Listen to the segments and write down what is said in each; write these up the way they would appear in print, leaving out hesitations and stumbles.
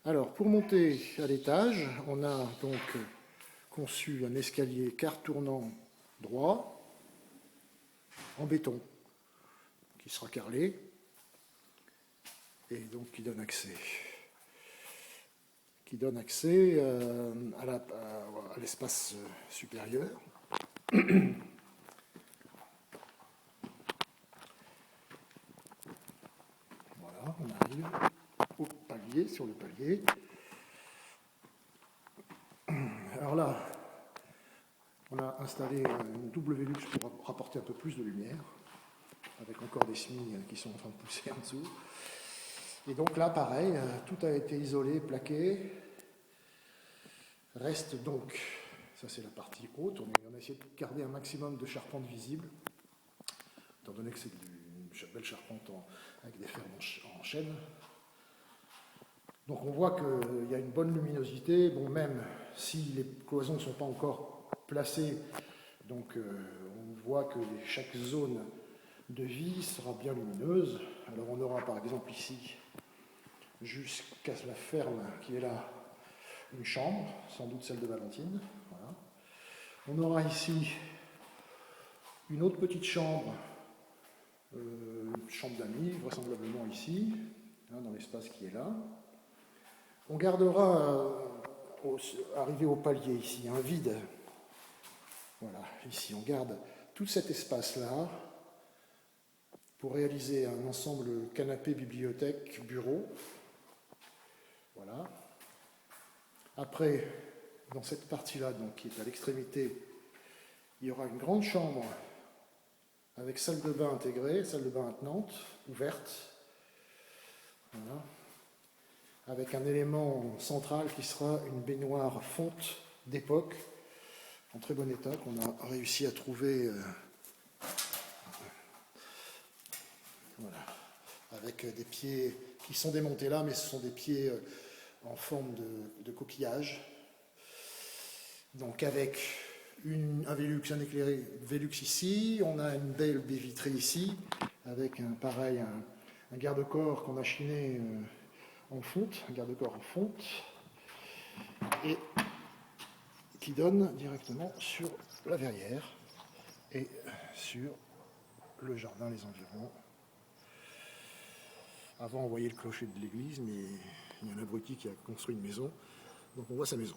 Alors, pour monter à l'étage, on a donc conçu un escalier quart tournant droit, en béton, qui sera carrelé, et donc qui donne accès à l'espace supérieur. Voilà, on arrive au palier, sur le palier. Alors là, on a installé une double Velux pour rapporter un peu plus de lumière, avec encore des semis qui sont en train de pousser en dessous. Et donc là, pareil, tout a été isolé, plaqué. Reste donc, ça c'est la partie haute, on a essayé de garder un maximum de charpente visible, étant donné que c'est une belle charpente avec des fers en chêne. Donc on voit qu'il y a une bonne luminosité, bon, même si les cloisons ne sont pas encore placées, donc on voit que chaque zone de vie sera bien lumineuse. Alors on aura par exemple ici, jusqu'à la ferme qui est là, une chambre, sans doute celle de Valentine. Voilà. On aura ici une autre petite chambre, une chambre d'amis, vraisemblablement ici, hein, dans l'espace qui est là. On gardera, arrivé au palier ici, un vide. Voilà, ici on garde tout cet espace-là pour réaliser un ensemble canapé, bibliothèque, bureau. Voilà. Après, dans cette partie-là, donc, qui est à l'extrémité, il y aura une grande chambre avec salle de bain intégrée, salle de bain attenante, ouverte. Voilà. Avec un élément central qui sera une baignoire fonte d'époque, en très bon état, qu'on a réussi à trouver. Voilà. Avec des pieds qui sont démontés là, mais ce sont des pieds en forme de coquillage. Donc avec un Velux, un éclairé Velux ici, on a une belle baie vitrée ici, avec un garde-corps qu'on a chiné en fonte, un garde-corps en fonte, et qui donne directement sur la verrière et sur le jardin, les environs. Avant, on voyait le clocher de l'église, mais il y a un abruti qui a construit une maison, donc on voit sa maison.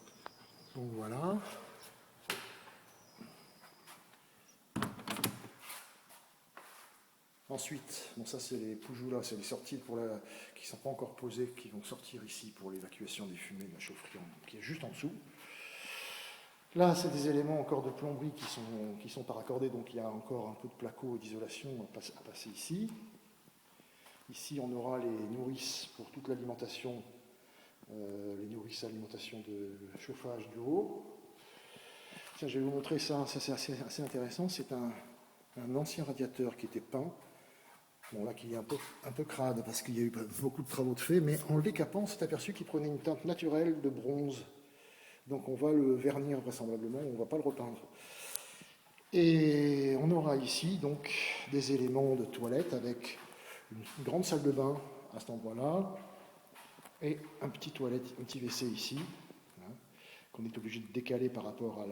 Donc voilà. Ensuite, bon, ça c'est les poujous là, c'est les sorties qui ne sont pas encore posées, qui vont sortir ici pour l'évacuation des fumées de la chaufferie qui est juste en dessous. Là, c'est des éléments encore de plomberie qui sont pas raccordés, donc il y a encore un peu de placo et d'isolation à passer ici. Ici, on aura les nourrices pour toute l'alimentation, les nourrices alimentation de chauffage du haut. Tiens, je vais vous montrer ça, c'est assez intéressant. C'est un ancien radiateur qui était peint. Bon, là, qui est un peu crade parce qu'il y a eu beaucoup de travaux de fait, mais en le décapant, on s'est aperçu qu'il prenait une teinte naturelle de bronze. Donc on va le vernir vraisemblablement, on ne va pas le repeindre. Et on aura ici donc des éléments de toilette avec une grande salle de bain à cet endroit-là et un petit WC ici, hein, qu'on est obligé de décaler par rapport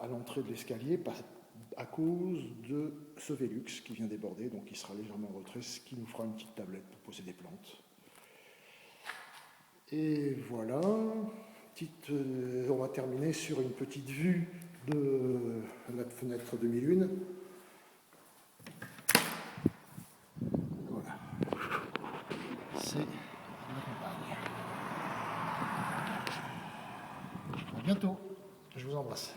à l'entrée de l'escalier à cause de ce Velux qui vient déborder, donc il sera légèrement en retrait, ce qui nous fera une petite tablette pour poser des plantes. Et voilà, on va terminer sur une petite vue de notre fenêtre demi-lune. Voilà, c'est la campagne. À bientôt, je vous embrasse.